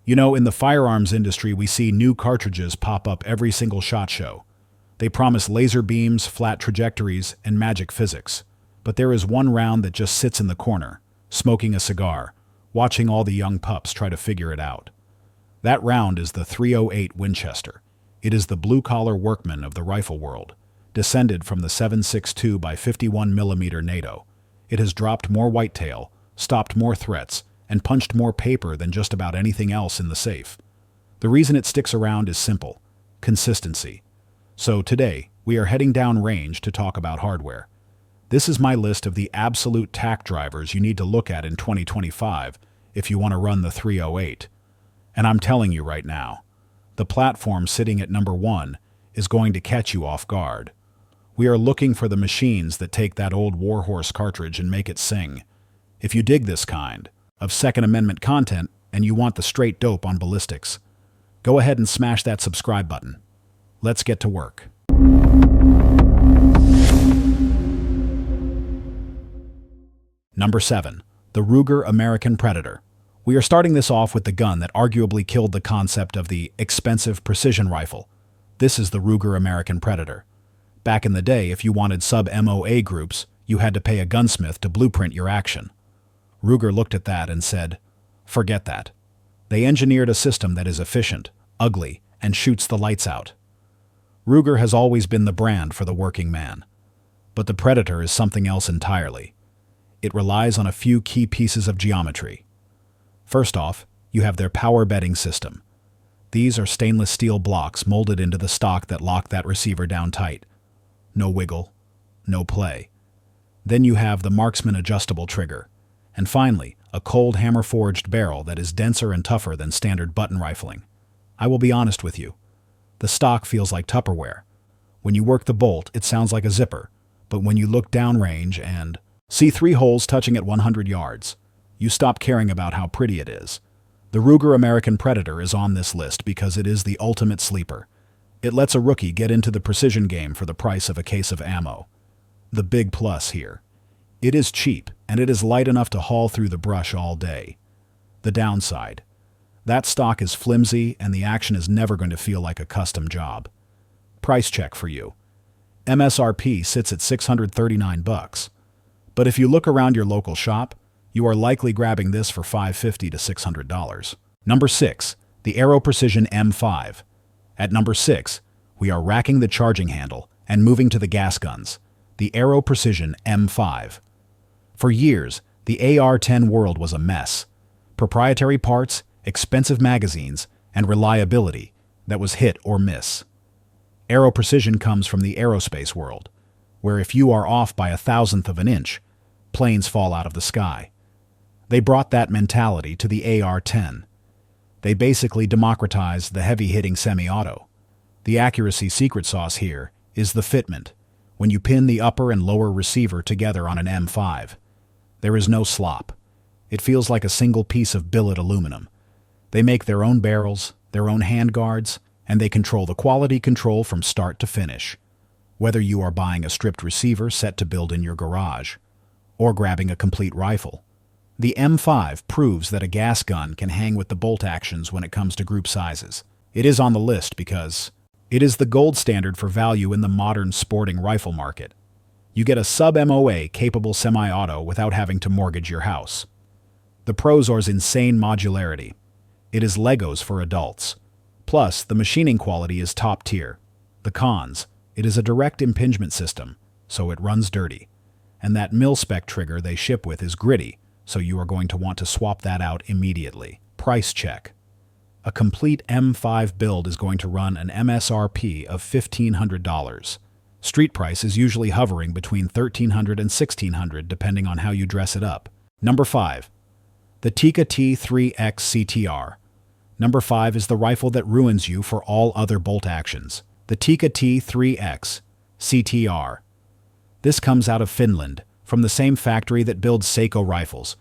You know, in the firearms industry, we see new cartridges pop up every single SHOT Show. They promise laser beams, flat trajectories, and magic physics. But there is one round that just sits in the corner, smoking a cigar, watching all the young pups try to figure it out. That round is the .308 Winchester. It is the blue-collar workman of the rifle world, descended from the 7.62 by 51mm NATO. It has dropped more whitetail, stopped more threats, and punched more paper than just about anything else in the safe. The reason it sticks around is simple: consistency. So today, we are heading down range to talk about hardware. This is my list of the absolute tack drivers you need to look at in 2025 if you want to run the .308. And I'm telling you right now, the platform sitting at number 1 is going to catch you off guard. We are looking for the machines that take that old Warhorse cartridge and make it sing. If you dig this kind of Second Amendment content and you want the straight dope on ballistics, go ahead and smash that subscribe button. Let's get to work. Number 7. The Ruger American Predator. We are starting this off with the gun that arguably killed the concept of the expensive precision rifle. This is the Ruger American Predator. Back in the day, if you wanted sub-MOA groups, you had to pay a gunsmith to blueprint your action. Ruger looked at that and said, "Forget that." They engineered a system that is efficient, ugly, and shoots the lights out. Ruger has always been the brand for the working man. But the Predator is something else entirely. It relies on a few key pieces of geometry. First off, you have their power bedding system. These are stainless steel blocks molded into the stock that lock that receiver down tight. No wiggle, no play. Then you have the marksman adjustable trigger. And finally, a cold hammer-forged barrel that is denser and tougher than standard button rifling. I will be honest with you. The stock feels like Tupperware. When you work the bolt, it sounds like a zipper. But when you look downrange and see 3 holes touching at 100 yards, you stop caring about how pretty it is. The Ruger American Predator is on this list because it is the ultimate sleeper. It lets a rookie get into the precision game for the price of a case of ammo. The big plus here: it is cheap, and it is light enough to haul through the brush all day. The downside: that stock is flimsy and the action is never going to feel like a custom job. Price check for you. MSRP sits at $639. But if you look around your local shop, you are likely grabbing this for $550 to $600. Number 6. The Aero Precision M5. At number 6, we are racking the charging handle and moving to the gas guns. The Aero Precision M5. For years, the AR-10 world was a mess. Proprietary parts, expensive magazines, and reliability that was hit or miss. Aero Precision comes from the aerospace world, where if you are off by 1/1000th of an inch, planes fall out of the sky. They brought that mentality to the AR-10. They basically democratized the heavy-hitting semi-auto. The accuracy secret sauce here is the fitment. When you pin the upper and lower receiver together on an M5, there is no slop. It feels like a single piece of billet aluminum. They make their own barrels, their own handguards, and they control the quality control from start to finish. Whether you are buying a stripped receiver set to build in your garage, or grabbing a complete rifle, the M5 proves that a gas gun can hang with the bolt actions when it comes to group sizes. It is on the list because it is the gold standard for value in the modern sporting rifle market. You get a sub-MOA capable semi-auto without having to mortgage your house. The pros are insane modularity. It is Legos for adults. Plus, the machining quality is top tier. The cons: it is a direct impingement system, so it runs dirty. And that mil-spec trigger they ship with is gritty, so you are going to want to swap that out immediately. Price check. A complete M5 build is going to run an MSRP of $1,500. Street price is usually hovering between $1,300 and $1,600 depending on how you dress it up. Number 5. The Tikka T3x CTR. Number 5 is the rifle that ruins you for all other bolt actions. The Tikka T3x CTR. This comes out of Finland, from the same factory that builds Seiko rifles,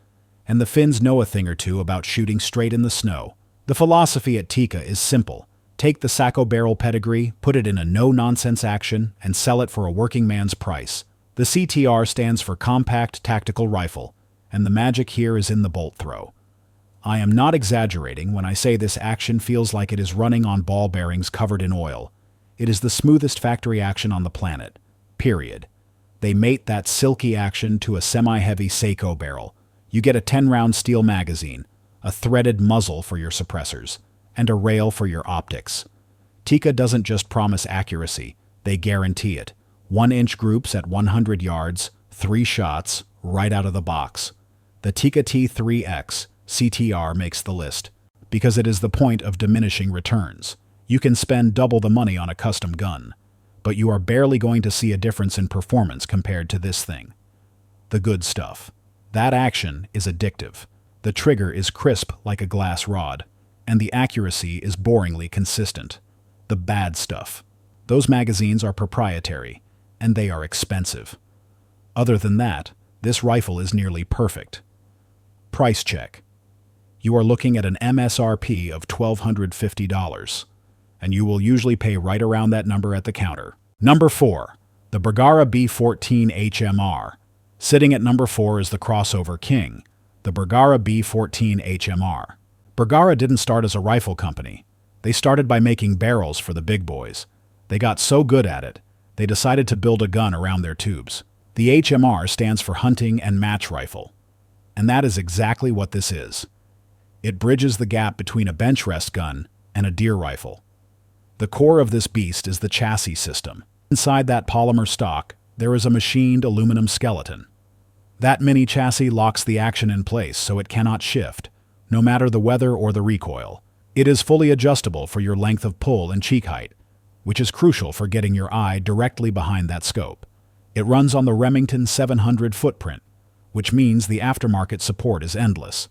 and the Finns know a thing or two about shooting straight in the snow. The philosophy at Tikka is simple: take the Sacco barrel pedigree, put it in a no-nonsense action, and sell it for a working man's price. The CTR stands for Compact Tactical Rifle, and the magic here is in the bolt throw. I am not exaggerating when I say this action feels like it is running on ball bearings covered in oil. It is the smoothest factory action on the planet. Period. They mate that silky action to a semi-heavy Seiko barrel. You get a 10-round steel magazine, a threaded muzzle for your suppressors, and a rail for your optics. Tikka doesn't just promise accuracy, they guarantee it. 1-inch groups at 100 yards, 3 shots, right out of the box. The Tikka T3x CTR makes the list, because it is the point of diminishing returns. You can spend double the money on a custom gun, but you are barely going to see a difference in performance compared to this thing. The good stuff. That action is addictive. The trigger is crisp like a glass rod, and the accuracy is boringly consistent. The bad stuff. Those magazines are proprietary, and they are expensive. Other than that, this rifle is nearly perfect. Price check. You are looking at an MSRP of $1,250, and you will usually pay right around that number at the counter. Number 4. The Bergara B14 HMR. Sitting at number 4 is the crossover king, the Bergara B14 HMR. Bergara didn't start as a rifle company. They started by making barrels for the big boys. They got so good at it, they decided to build a gun around their tubes. The HMR stands for hunting and match rifle. And that is exactly what this is. It bridges the gap between a bench rest gun and a deer rifle. The core of this beast is the chassis system. Inside that polymer stock, there is a machined aluminum skeleton. That mini chassis locks the action in place so it cannot shift, no matter the weather or the recoil. It is fully adjustable for your length of pull and cheek height, which is crucial for getting your eye directly behind that scope. It runs on the Remington 700 footprint, which means the aftermarket support is endless.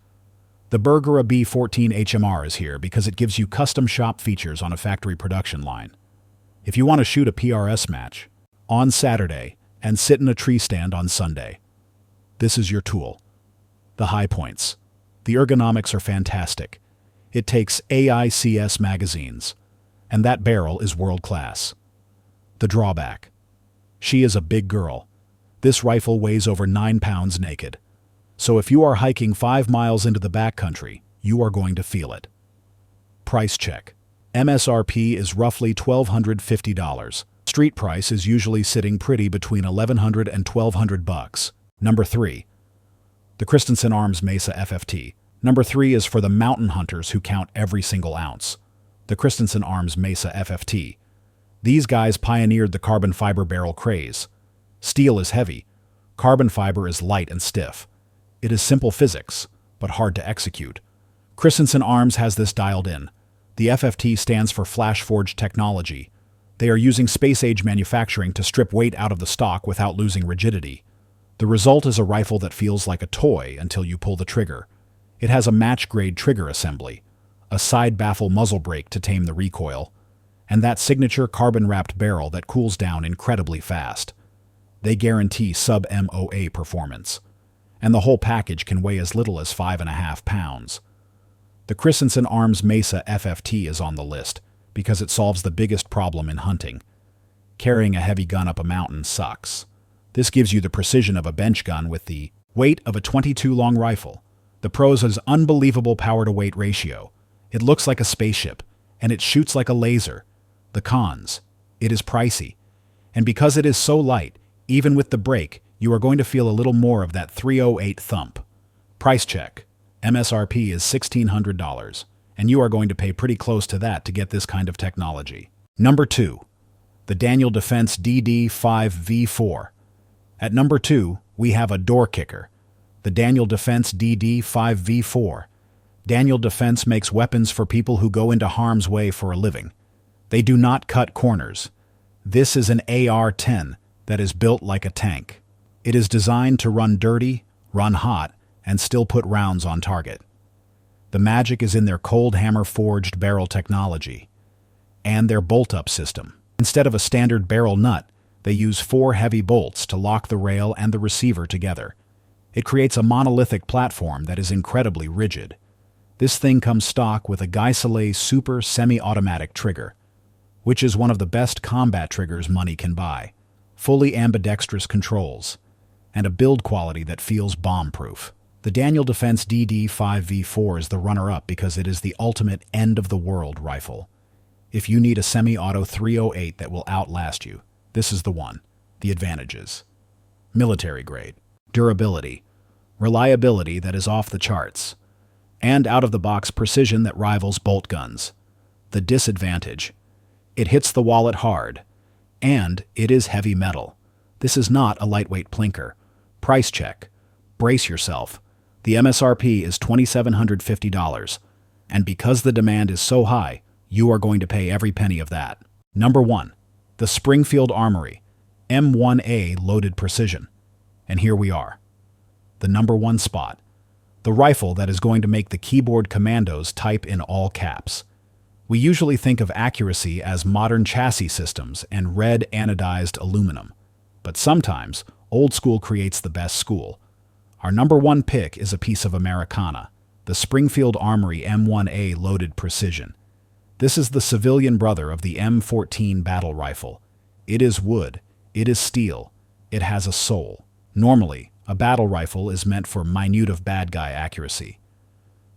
The Bergara B14 HMR is here because it gives you custom shop features on a factory production line. If you want to shoot a PRS match on Saturday and sit in a tree stand on Sunday, this is your tool. The high points. The ergonomics are fantastic. It takes AICS magazines, and that barrel is world-class. The drawback. She is a big girl. This rifle weighs over 9 pounds naked. So if you are hiking 5 miles into the backcountry, you are going to feel it. Price check. MSRP is roughly $1,250. Street price is usually sitting pretty between $1,100 and $1,200. Number 3. The Christensen Arms Mesa FFT. Number 3 is for the mountain hunters who count every single ounce. The Christensen Arms Mesa FFT. These guys pioneered the carbon fiber barrel craze. Steel is heavy. Carbon fiber is light and stiff. It is simple physics, but hard to execute. Christensen Arms has this dialed in. The FFT stands for Flash Forged Technology. They are using space-age manufacturing to strip weight out of the stock without losing rigidity. The result is a rifle that feels like a toy until you pull the trigger. It has a match-grade trigger assembly, a side baffle muzzle brake to tame the recoil, and that signature carbon-wrapped barrel that cools down incredibly fast. They guarantee sub-MOA performance, and the whole package can weigh as little as 5.5 pounds. The Christensen Arms Mesa FFT is on the list because it solves the biggest problem in hunting. Carrying a heavy gun up a mountain sucks. This gives you the precision of a bench gun with the weight of a .22 long rifle. The pros is unbelievable power-to-weight ratio. It looks like a spaceship, and it shoots like a laser. The cons. It is pricey. And because it is so light, even with the brake, you are going to feel a little more of that 308 thump. Price check. MSRP is $1,600, and you are going to pay pretty close to that to get this kind of technology. Number 2. The Daniel Defense DD5V4. At number 2, we have a door kicker. The Daniel Defense DD5V4. Daniel Defense makes weapons for people who go into harm's way for a living. They do not cut corners. This is an AR-10 that is built like a tank. It is designed to run dirty, run hot, and still put rounds on target. The magic is in their cold hammer forged barrel technology and their bolt-up system. Instead of a standard barrel nut, they use 4 heavy bolts to lock the rail and the receiver together. It creates a monolithic platform that is incredibly rigid. This thing comes stock with a Geiselay Super semi-automatic trigger, which is one of the best combat triggers money can buy, fully ambidextrous controls, and a build quality that feels bomb-proof. The Daniel Defense DD5V4 is the runner-up because it is the ultimate end-of-the-world rifle. If you need a semi-auto 308 that will outlast you, this is the one. The advantages: military grade, durability, reliability that is off the charts, and out-of-the-box precision that rivals bolt guns. The disadvantage: it hits the wallet hard, and it is heavy metal. This is not a lightweight plinker. Price check. Brace yourself. The MSRP is $2,750, and because the demand is so high, you are going to pay every penny of that. Number 1. The Springfield Armory M1A Loaded Precision. And here we are. The number 1 spot. The rifle that is going to make the keyboard commandos type in all caps. We usually think of accuracy as modern chassis systems and red anodized aluminum. But sometimes, old school creates the best school. Our number 1 pick is a piece of Americana, the Springfield Armory M1A Loaded Precision. This is the civilian brother of the M14 battle rifle. It is wood, it is steel, it has a soul. Normally, a battle rifle is meant for minute of bad guy accuracy.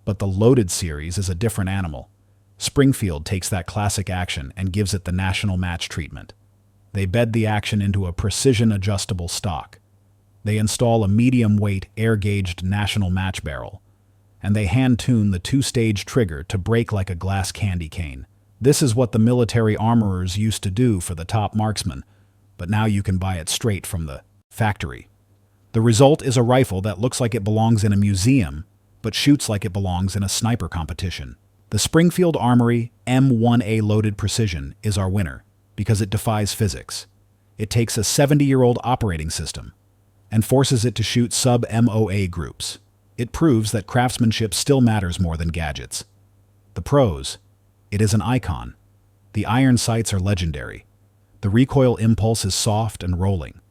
But the Loaded series is a different animal. Springfield takes that classic action and gives it the national match treatment. They bed the action into a precision adjustable stock. They install a medium-weight, air-gauged national match barrel, and they hand-tune the 2-stage trigger to break like a glass candy cane. This is what the military armorers used to do for the top marksmen, but now you can buy it straight from the factory. The result is a rifle that looks like it belongs in a museum, but shoots like it belongs in a sniper competition. The Springfield Armory M1A Loaded Precision is our winner because it defies physics. It takes a 70-year-old operating system and forces it to shoot sub-MOA groups. It proves that craftsmanship still matters more than gadgets. The pros: it is an icon. The iron sights are legendary. The recoil impulse is soft and rolling.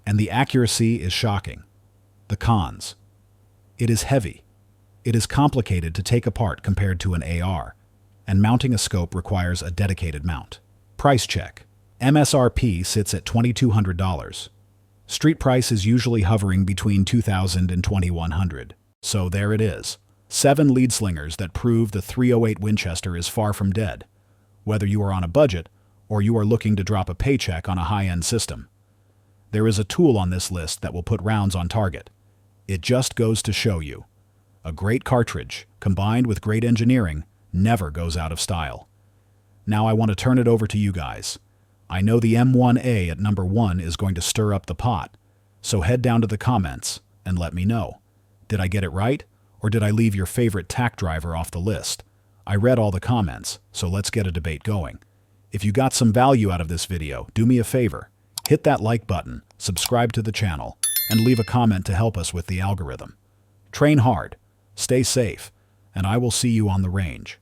And the accuracy is shocking. The cons: it is heavy. It is complicated to take apart compared to an AR, and mounting a scope requires a dedicated mount. Price check. MSRP sits at $2,200. Street price is usually hovering between $2,000 and $2,100. So there it is. 7 lead slingers that prove the 308 Winchester is far from dead, whether you are on a budget or you are looking to drop a paycheck on a high-end system. There is a tool on this list that will put rounds on target. It just goes to show you. A great cartridge, combined with great engineering, never goes out of style. Now I want to turn it over to you guys. I know the M1A at number 1 is going to stir up the pot, so head down to the comments and let me know. Did I get it right, or did I leave your favorite tack driver off the list? I read all the comments, so let's get a debate going. If you got some value out of this video, do me a favor. Hit that like button, subscribe to the channel, and leave a comment to help us with the algorithm. Train hard, stay safe, and I will see you on the range.